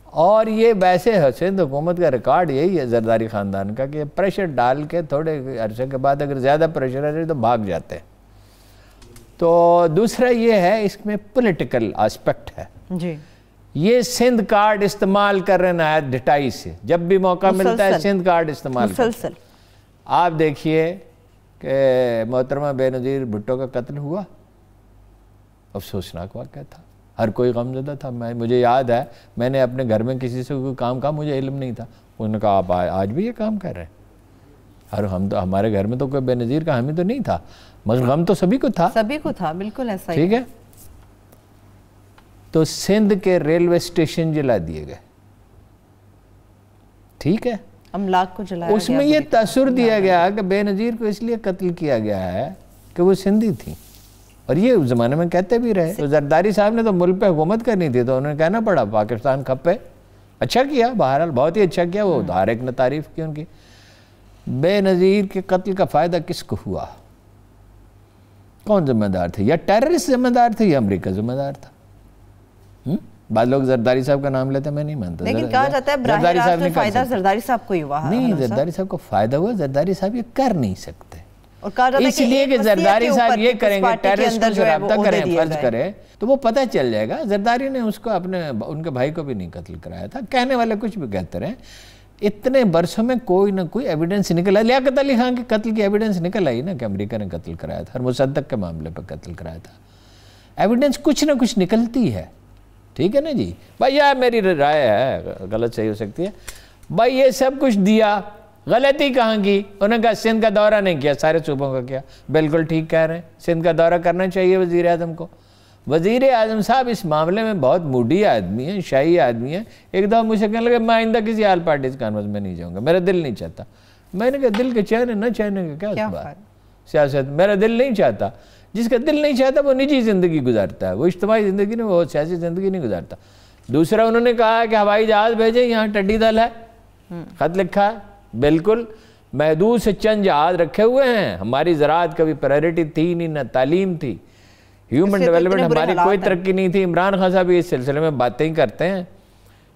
اور یہ ویسے سندھ حکومت کا ریکارڈ یہی ہے زرداری خاندان کا کہ پریشر ڈال کے تھوڑے عرصے کے بعد اگر زیادہ پریشر آ جائے تو بھاگ جاتے ہیں. تو دوسرا یہ ہے اس میں پولیٹیکل آسپیکٹ ہے جی. یہ سندھ کارڈ استعمال کر رہے ہیں ڈٹائی سے. جب بھی موقع ملتا ہے سندھ کارڈ استعمال کرتے ہیں. آپ دیکھیے کہ محترمہ بے نظیر بھٹو کا قتل ہوا, افسوسناک واقعہ تھا, ہر کوئی غمزدہ تھا. مجھے یاد ہے میں نے اپنے گھر میں کسی سے کوئی کام کہا, مجھے علم نہیں تھا. انہوں نے کہا آپ آج بھی یہ کام کر رہے ہیں. ہمارے گھر میں تو کوئی بے نظیر کا حامی تو نہیں تھا, مگر غم تو سبھی کو تھا. بالکل ایسا. ٹھیک ہے. تو سندھ کے ریلوے اسٹیشن جلا دیے گئے. ٹھیک ہے, املاک کو جلایا گیا. اس میں یہ تاثر دیا گیا کہ بے نظیر کو اس لیے قتل کیا گیا ہے کہ وہ سندھی تھی, اور یہ اس زمانے میں کہتے بھی رہے. تو زرداری صاحب نے تو ملک پہ حکومت کرنی تھی تو انہوں نے کہنا پڑا پاکستان کھپے. اچھا کیا, بہرحال بہت ہی اچھا کیا. وہ ہر ایک نے تعریف کی ان کی. بے نظیر کے قتل کا فائدہ کس کو ہوا؟ کون ذمہ دار تھے؟ یا ٹیررسٹ ذمہ دار تھے یا امریکہ ذمہ دار تھا. بعض لوگ زرداری صاحب کا نام لیتے ہیں, میں نہیں مانتا. لیکن کہا جاتا ہے براہ راست فائدہ زرداری صاحب کو ہی ہوا. نہیں, زرداری صاحب کو فائدہ ہوا. زرداری صاحب یہ کر نہیں سکتے, اور کہا جاتا ہے اس لیے کہ زرداری صاحب یہ کریں گے, ٹیررسٹ سے رابطہ کریں, فرض کریں تو وہ پتہ چل جائے گا. زرداری نے اس کو ان کے بھائی کو بھی نہیں قتل کرایا تھا. کہنے والے کچھ بھی کہتے رہے, اتنے برسوں میں کوئی نہ کوئی ایویڈنس نکل آئی. لیاقت علی خان کے قتل کی ایویڈنس نکل آئی نا کہ امریکہ نے قتل کرایا تھا, اور مصدق کے معاملے پہ قتل کرایا تھا. ایویڈنس کچھ نہ کچھ نکلتی ہے. ٹھیک ہے نا جی بھائی, یہ میری رائے ہے, غلط صحیح ہو سکتی ہے. بھائی یہ سب کچھ دیا, غلطی کہاں کی؟ انہوں نے کہا سندھ کا دورہ نہیں کیا, سارے صوبوں کا کیا. بالکل ٹھیک کہہ رہے ہیں, سندھ کا دورہ کرنا چاہیے وزیر اعظم کو. وزیر اعظم صاحب اس معاملے میں بہت موڈی آدمی ہیں, شاہی آدمی ہیں. ایک دفعہ مجھے کہنے لگے میں آئندہ کسی آل پارٹیز کانفرنس میں نہیں جاؤں گا, میرا دل نہیں چاہتا. میں نے کہا دل کے چاہنے نہ چاہنے کا کیا بات, سیاست میرا دل نہیں چاہتا. جس کا دل نہیں چاہتا وہ نجی زندگی گزارتا ہے, وہ اجتماعی زندگی نہیں, وہ سیاسی زندگی نہیں گزارتا. دوسرا انہوں نے کہا کہ ہوائی جہاز بھیجیں, یہاں ٹڈی دل ہے, خط لکھا ہے. بالکل محدود سے چند جہاز رکھے ہوئے ہیں. ہماری زراعت کبھی پرائرٹی تھی نہیں, نہ تعلیم تھی, ہیومن ڈیولپمنٹ ہماری کوئی ترقی نہیں تھی. عمران خان صاحب اس سلسلے میں باتیں ہی کرتے ہیں.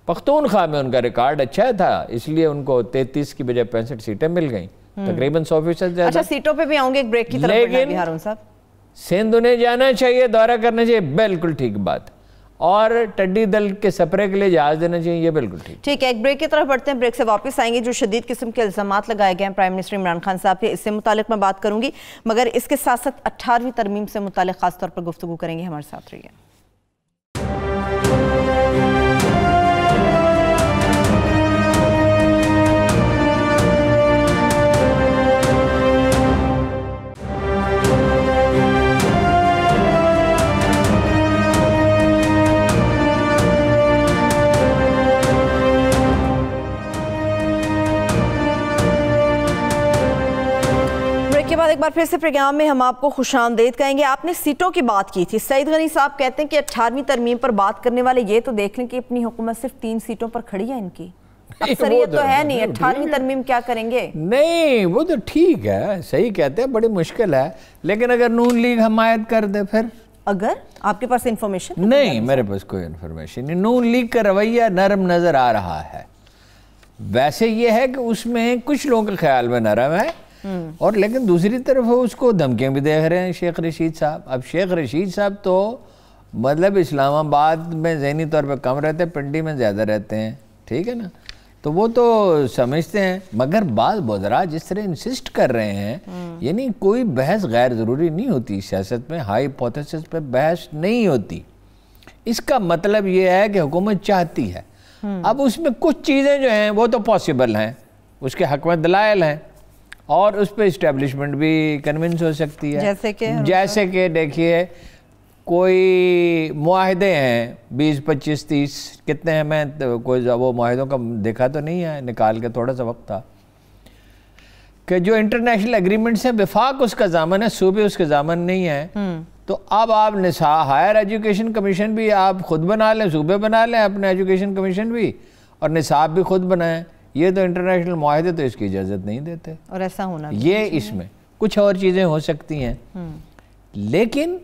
پختونخوا میں ان کا ریکارڈ اچھا تھا, اس لیے ان کو 33 کی بجائے 65 سیٹیں مل گئیں, تقریباً 100% زیادہ. اچھا سیٹوں پہ بھی آؤں گے, ایک بریک کی طرف بڑھنا بھی ہارون صاحب. سندھ انہیں جانا چاہیے, دورہ کرنا چاہیے, بالکل ٹھیک بات. اور ٹڈی دل کے سپرے کے لیے جہاز دینا چاہیے, یہ بالکل ٹھیک ہے. ایک بریک کی طرف بڑھتے ہیں. بریک سے واپس آئیں گے. جو شدید قسم کے الزامات لگائے گئے ہیں پرائم منسٹر عمران خان صاحب کے, اس سے متعلق میں بات کروں گی, مگر اس کے ساتھ ساتھ 18ویں ترمیم سے متعلق خاص طور پر گفتگو کریں گے. ہمارے ساتھ رہیے. ایک بار پھر سے پروگرام میں ہم آپ کو خوش آمدید کہیں گے. آپ نے سیٹوں کی بات کی تھی. سعید غنی صاحب کہتے ہیں کہ 18ویں ترمیم پر بات کرنے والے یہ تو دیکھ لیں کہ اپنی حکومت صرف 3 سیٹوں پر کھڑی ہے. ان کی اکثریت تو ہے نہیں, 18ویں ترمیم کیا کریں گے؟ نہیں وہ تو ٹھیک ہے, صحیح کہتے ہیں, بڑی مشکل ہے. لیکن اگر نون لیگ حمایت کر دے پھر, اگر آپ کے پاس انفارمیشن؟ نہیں میرے پاس کوئی انفارمیشن نہیں. نون لیگ کا رویہ نرم نظر آ رہا ہے. ویسے یہ ہے کہ اس میں کچھ لوگوں کے خیال میں نرم ہے, اور لیکن دوسری طرف اس کو دھمکیاں بھی دیکھ رہے ہیں شیخ رشید صاحب. اب شیخ رشید صاحب تو مطلب اسلام آباد میں ذہنی طور پہ کم رہتے ہیں, پنڈی میں زیادہ رہتے ہیں, ٹھیک ہے نا, تو وہ تو سمجھتے ہیں. مگر بعض بودرا جس طرح انسسٹ کر رہے ہیں, یعنی کوئی بحث غیر ضروری نہیں ہوتی سیاست میں, ہائپوتھیسس پہ بحث نہیں ہوتی. اس کا مطلب یہ ہے کہ حکومت چاہتی ہے. اب اس میں کچھ چیزیں جو ہیں وہ تو پاسبل ہیں, اس کے حق میں دلائل ہیں, اور اس پہ اسٹیبلشمنٹ بھی کنونس ہو سکتی ہے. جیسے کہ دیکھیے کوئی معاہدے ہیں 20 25 30 کتنے ہیں, میں کوئی وہ معاہدوں کا دیکھا تو نہیں ہے, نکال کے تھوڑا سا وقت تھا, کہ جو انٹرنیشنل اگریمنٹس ہیں وفاق اس کا ضامن ہے, صوبے اس کے ضامن نہیں ہے. تو اب آپ ہائر ایجوکیشن کمیشن بھی آپ خود بنا لیں, صوبے بنا لیں اپنے ایجوکیشن کمیشن بھی, اور نصاب بھی خود بنائیں. یہ تو انٹرنیشنل معاہدے تو اس کی اجازت نہیں دیتے, اور ایسا ہونا یہ اس میں کچھ اور چیزیں ہو سکتی ہیں. لیکن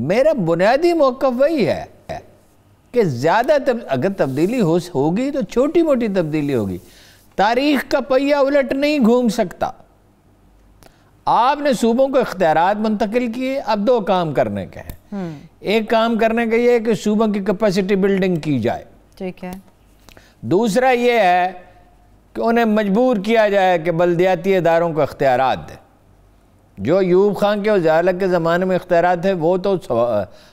میرا بنیادی موقف وہی ہے کہ زیادہ اگر تبدیلی ہوگی تو چھوٹی موٹی تبدیلی ہوگی. تاریخ کا پہیہ الٹ نہیں گھوم سکتا. آپ نے صوبوں کو اختیارات منتقل کیے, اب 2 کام کرنے کے ہیں. ایک کام کرنے کا یہ ہے کہ صوبوں کی کیپیسٹی بلڈنگ کی جائے, ٹھیک ہے. دوسرا یہ ہے کہ انہیں مجبور کیا جائے کہ بلدیاتی اداروں کو اختیارات دیں. جو ایوب خان کے وزیر کے زمانے میں اختیارات تھے وہ تو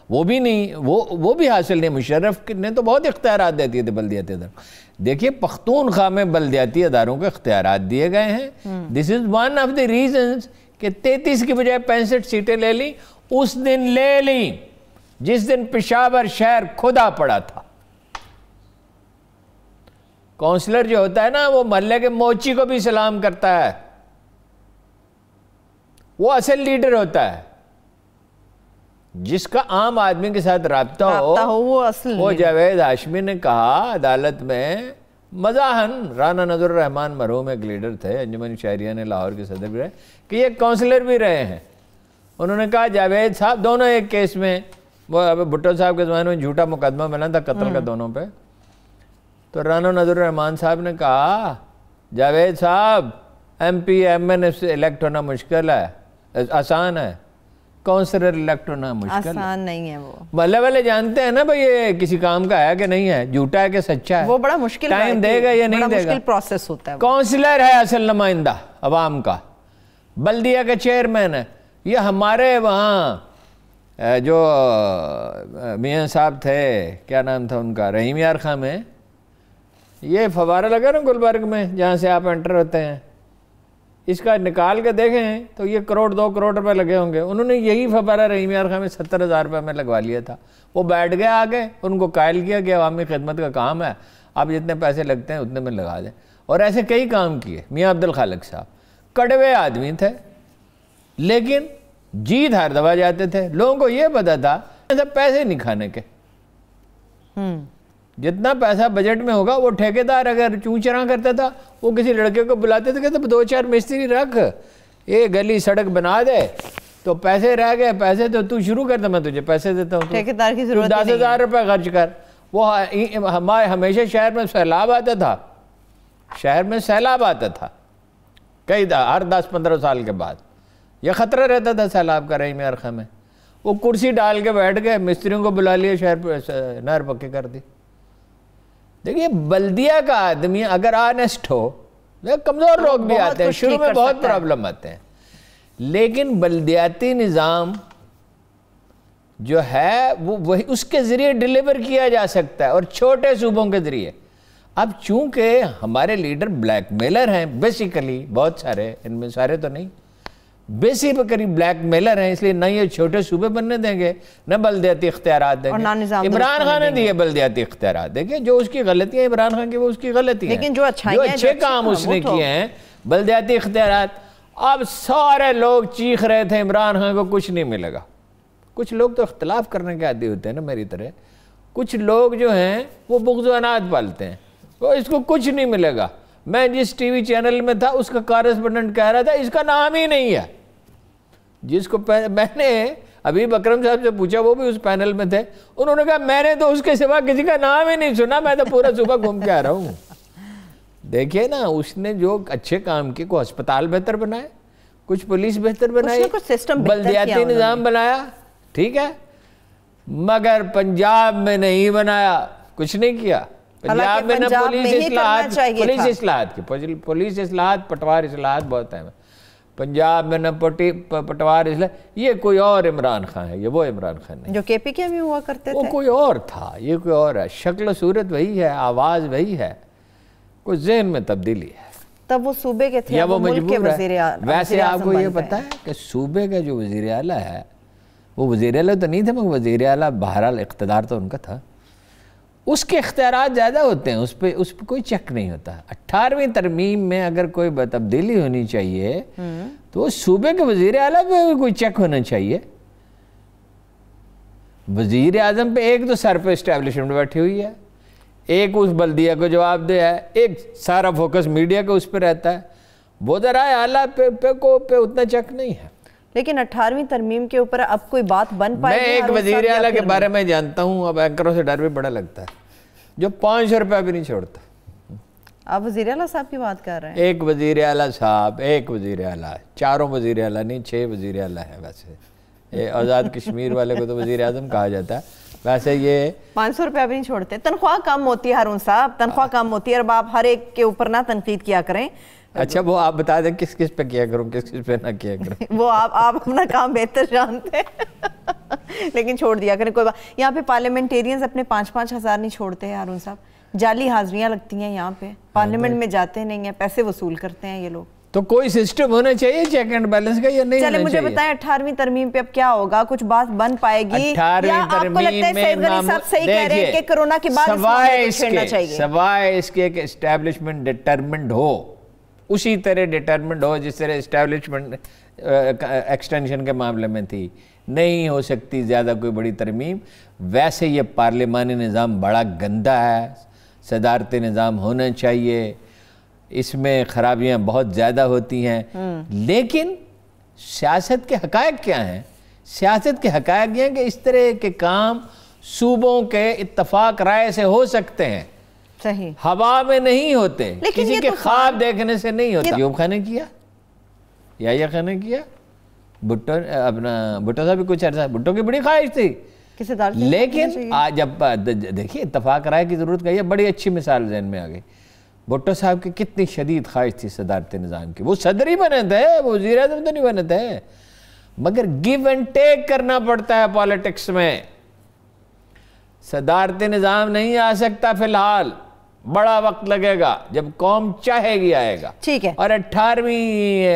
وہ بھی نہیں, وہ بھی حاصل نہیں. مشرف نے تو بہت اختیارات دیتی تھے بلدیاتی اداروں. دیکھیے پختونخوا میں بلدیاتی اداروں کو اختیارات دیے گئے ہیں. This is one of the reasons کہ 33 کی بجائے 65 سیٹیں لے لیں. اس دن لے لیں جس دن پشاور شہر کھدا پڑا تھا. کونسلر جو ہوتا ہے نا وہ محلے کے موچی کو بھی سلام کرتا ہے, وہ اصل لیڈر ہوتا ہے. جس کا عام آدمی کے ساتھ رابطہ ہو وہ جاوید ہاشمی نے کہا عدالت میں مزاحن, رانا نظر الرحمان مرحوم ایک لیڈر تھے, انجمن شاعریہ نے لاہور کے صدر بھی رہے, کہ یہ کونسلر بھی رہے ہیں. انہوں نے کہا جاوید صاحب, دونوں ایک کیس میں, وہ بھٹو صاحب کے زمانے میں جھوٹا مقدمہ بنا تھا قتل کا دونوں پہ, تو رانا نظر الرحمان صاحب نے کہا جاوید صاحب ایم پی ایم این سے الیکٹ ہونا مشکل ہے, آسان ہے, کونسلر الیکٹ ہونا مشکل آسان نہیں ہے. وہ محلے والے جانتے ہیں نا بھئی یہ کسی کام کا ہے کہ نہیں ہے, جھوٹا ہے کہ سچا ہے, وہ بڑا مشکل ٹائم دے گا یا نہیں دے گا, مشکل پروسیس ہوتا ہے. کونسلر ہے اصل نمائندہ عوام کا, بلدیہ کا چیئرمین ہے. یہ ہمارے وہاں جو میاں صاحب تھے, کیا نام تھا ان کا, رحیم یار خان میں یہ فوارہ لگا نا گلبرگ میں جہاں سے آپ انٹر ہوتے ہیں, اس کا نکال کے دیکھیں تو یہ 1 کروڑ 2 کروڑ روپے لگے ہوں گے. انہوں نے یہی فوارہ رحیم یار خان میں 70,000 روپے میں لگوا لیا تھا. وہ بیٹھ گئے آگے, ان کو قائل کیا کہ عوامی خدمت کا کام ہے, آپ جتنے پیسے لگتے ہیں اتنے میں لگا دیں. اور ایسے کئی کام کیے. میاں عبد الخالق صاحب کڑوے آدمی تھے, لیکن جیت ہار دبا جاتے تھے. لوگوں کو یہ پتا تھا پیسے نہیں کھانے کے, جتنا پیسہ بجٹ میں ہوگا. وہ ٹھیکیدار اگر چونچراں کرتا تھا وہ کسی لڑکے کو بلاتے تھے, کہتے 2-4 مستری رکھ, یہ گلی سڑک بنا دے, تو پیسے رہ گئے, پیسے تو شروع کر دے, میں تجھے پیسے دیتا ہوں, ٹھیکیدار کی ضرورت 10,000 روپے خرچ کر. وہ ہمارے ہمیشہ شہر میں سیلاب آتا تھا, شہر میں سیلاب آتا تھا کئی ہر 10-15 سال کے بعد, یہ خطرہ رہتا تھا سیلاب کا. رحیم یار خان میں وہ کرسی ڈال کے بیٹھ گئے, مستریوں کو بلا لیا, شہر نہر پکے کر دی. دیکھیے بلدیہ کا آدمی اگر آنیسٹ ہو, کمزور لوگ بھی آتے ہیں, شروع میں بہت پرابلم آتے ہیں, لیکن بلدیاتی نظام جو ہے وہ اس کے ذریعے ڈیلیور کیا جا سکتا ہے, اور چھوٹے صوبوں کے ذریعے. اب چونکہ ہمارے لیڈر بلیک میلر ہیں بیسیکلی, بہت سارے, ان میں سارے تو نہیں, بیسیکلی بلیک میلر ہیں, اس لیے نہ یہ چھوٹے صوبے بننے دیں گے, نہ بلدیاتی اختیارات دیں گے. عمران خان نے دیے بلدیاتی اختیارات. دیکھیں جو اس کی غلطیاں عمران خان کی وہ اس کی غلطیاں, لیکن جو اچھے کام اس نے کیے ہیں بلدیاتی اختیارات. اب سارے لوگ چیخ رہے تھے عمران خان کو کچھ نہیں ملے گا. کچھ لوگ تو اختلاف کرنے کے عادی ہوتے ہیں نا میری طرح, کچھ لوگ جو ہیں وہ بغض و عناد پالتے ہیں, وہ اس کو کچھ نہیں ملے گا. میں جس ٹی وی چینل میں تھا اس کا کارسپونڈنٹ کہہ رہا تھا اس کا نام ہی نہیں ہے. جس کو میں نے ابھی اکرم صاحب سے پوچھا, وہ بھی اس پینل میں تھے, انہوں نے کہا میں نے تو اس کے سوا کسی کا نام ہی نہیں سنا, میں تو پورا صبح گھوم کے آ رہا ہوں. دیکھیے نا, اس نے جو اچھے کام کیے, کوئی ہسپتال بہتر بنائے, کچھ پولیس بہتر بنائی, بلدیاتی نظام بنایا, ٹھیک ہے, مگر پنجاب میں نہیں بنایا, کچھ نہیں کیا. پنجاب میں نہ پولیس اصلاحات, پٹوار اصلاحات بہت ہیں پنجاب میں, نہ پٹوار اصلاحات. یہ کوئی اور عمران خان ہے, یہ وہ عمران خان نہیں جو کے پی کے میں ہوا کرتے تھے. وہ کوئی اور تھا, یہ کوئی اور ہے. شکل و صورت وہی ہے, آواز وہی ہے, کوئی ذہن میں تبدیلی ہے. تب وہ صوبے کے تھے یا وہ مجبور ہے. ویسے آپ کو یہ پتا ہے کہ صوبے کا جو وزیر اعلیٰ ہے وہ وزیر اعلیٰ تو نہیں تھے, مگر وزیر اعلیٰ بہرحال اقتدار تو ان کا تھا. اس کے اختیارات زیادہ ہوتے ہیں, اس پہ کوئی چیک نہیں ہوتا. 18ویں ترمیم میں اگر کوئی تبدیلی ہونی چاہیے تو صوبے کے وزیر اعلیٰ پہ کوئی چیک ہونا چاہیے. وزیر اعظم پہ ایک تو سر پہ اسٹیبلشمنٹ بیٹھی ہوئی ہے, ایک اس بلدیہ کو جواب دے ہے, ایک سارا فوکس میڈیا کا اس پہ رہتا ہے. وہ ذرائع اعلیٰ پہ اتنا چیک نہیں ہے. لیکن 18ویں ترمیم کے اوپر اب کوئی بات بن پائے گی؟ میں ایک وزیر اعلیٰ کے بارے میں جانتا ہوں, اب اینکروں سے ڈر بھی بڑا لگتا ہے, جو 500 روپیہ بھی نہیں چھوڑتا. آپ وزیر اعلیٰ صاحب کی بات کر رہے ہیں؟ ایک وزیر اعلیٰ صاحب, ایک وزیر اعلیٰ, 4 وزیر اعلیٰ نہیں, 6 وزیر اعلیٰ ہے. ویسے آزاد کشمیر والے کو تو وزیر اعظم کہا جاتا ہے. ویسے یہ 500 روپیہ بھی نہیں چھوڑتے. تنخواہ کم ہوتی ہے ہارون صاحب, تنخواہ کم ہوتی ہے. اب آپ ہر ایک کے اوپر نہ تنقید کیا کریں. اچھا وہ آپ بتا دیں کس کس پہ کیا کروں, کس کس پہ نہ کیا کروں. وہ آپ اپنا کام بہتر جانتے ہیں, لیکن چھوڑ دیا کریں کوئی بات. یہاں پہ پارلیمنٹیرینز اپنے 5-5 ہزار نہیں چھوڑتے ہیں ہارون صاحب. جعلی حاضریاں لگتی ہیں یہاں پہ, پارلیمنٹ میں جاتے نہیں ہیں, پیسے وصول کرتے ہیں یہ لوگ. تو کوئی سسٹم ہونا چاہیے چیک اینڈ بیلنس کا, یا نہیں ہونا چاہیے؟ چلے مجھے بتائیں 18ویں ترمیم پہ اب کیا ہوگا, کچھ بات بن پائے گی, یا آپ کو لگتا ہے سید غنی صاحب صحیح کہہ رہے ہیں کہ کرونا کے بعد اس معاملے کو چھیڑنا چاہیے؟ سوائے اس کے کہ اسٹیبلشمنٹ ڈٹرمنڈ ہو, اسی طرح ڈٹرمنڈ ہو جس طرح اسٹیبلشمنٹ ایکسٹینشن کے معاملے میں تھی. نہیں ہو سکتی زیادہ کوئی بڑی ترمیم. ویسے یہ پارلیمانی نظام بڑا گندا ہے, صدارتی نظام ہونا چاہیے, اس میں خرابیاں بہت زیادہ ہوتی ہیں. لیکن سیاست کے حقائق کیا ہیں؟ سیاست کے حقائق یہ ہیں کہ اس طرح کے کام صوبوں کے اتفاق رائے سے ہو سکتے ہیں, صحیح, ہوا میں نہیں ہوتے, کسی کے خواب دیکھنے سے نہیں ہوتا. ایوب خان نے کیا, یحییٰ خان نے کیا, بھٹو صاحب بھی کچھ عرصہ, بھٹو کی بڑی خواہش تھی, لیکن آج اب دیکھیے اتفاق رائے کی ضرورت کا یہ بڑی اچھی مثال ذہن میں آ گئی. بھٹو صاحب کی کتنی شدید خواہش تھی صدارتی نظام کی, وہ صدر ہی بنے تھے, وہ وزیر اعظم تو نہیں بنے تھے, مگر گیو اینڈ ٹیک کرنا پڑتا ہے پالیٹکس میں. صدارتی نظام نہیں آ سکتا فی الحال, بڑا وقت لگے گا, جب قوم چاہے گی آئے گا. ٹھیک ہے. اور 18ویں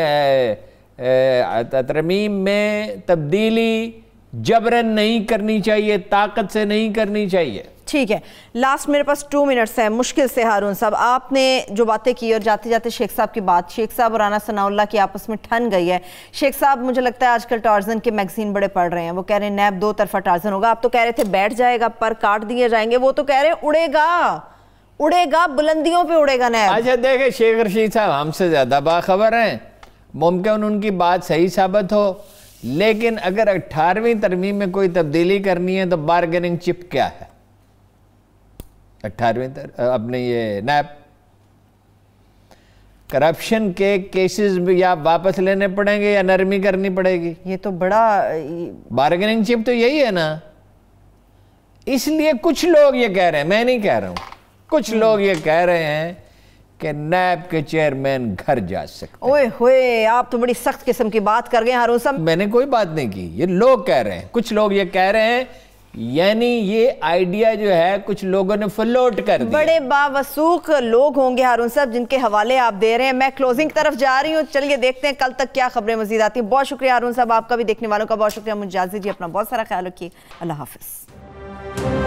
ترمیم میں تبدیلی جبرن نہیں کرنی چاہیے, طاقت سے نہیں کرنی چاہیے. ٹھیک ہے, لاسٹ میرے پاس 2 منٹس ہیں مشکل سے. ہارون صاحب آپ نے جو باتیں کی, اور جاتے جاتے شیخ صاحب کی بات, شیخ صاحب اور رانا ثناء اللہ کی آپس میں ٹھن گئی ہے. شیخ صاحب مجھے لگتا ہے آج کل ٹارزن کے میگزین بڑے پڑھ رہے ہیں, وہ کہہ رہے ہیں نیب 2 طرفہ ٹارزن ہوگا. آپ تو کہہ رہے تھے بیٹھ جائے گا, پر کاٹ دیے جائیں گے, وہ تو کہہ رہے ہیں اڑے گا, اڑے گا, بلندیوں پہ اڑے گا نیب. اچھا دیکھیں شیخ رشید صاحب ہم سے زیادہ باخبر ہیں, ممکن ان کی بات صحیح ثابت ہو, لیکن اگر 18ویں ترمیم میں کوئی تبدیلی کرنی ہے تو بارگننگ چپ کیا ہے؟ 18ویں اپنے یہ نیب کرپشن کے کیسز بھی یا واپس لینے پڑیں گے یا نرمی کرنی پڑے گی. یہ تو بڑا بارگننگ چپ تو یہی ہے نا. اس لیے کچھ لوگ یہ کہہ رہے ہیں, میں نہیں کہہ رہا ہوں, کچھ لوگ یہ کہہ رہے ہیں کہ نیب کے چیئرمین گھر جا سکتے. اوئے ہوئے, آپ تو بڑی سخت قسم کی بات کر گئے ہارون صاحب. میں نے کوئی بات نہیں کی, یہ لوگ کہہ رہے ہیں, کچھ لوگ یہ کہہ رہے ہیں, یعنی یہ آئیڈیا جو ہے کچھ لوگوں نے فلوٹ کر دیا. بڑے باوثوق لوگ ہوں گے ہارون صاحب جن کے حوالے آپ دے رہے ہیں. میں کلوزنگ طرف جا رہی ہوں, چلیے دیکھتے ہیں کل تک کیا خبریں مزید آتی ہیں. بہت شکریہ ہارون صاحب, آپ کا بھی, دیکھنے والوں کا بہت شکریہ. مجھے اجازت دیجیے, اپنا بہت سارا خیال رکھیے. اللہ حافظ.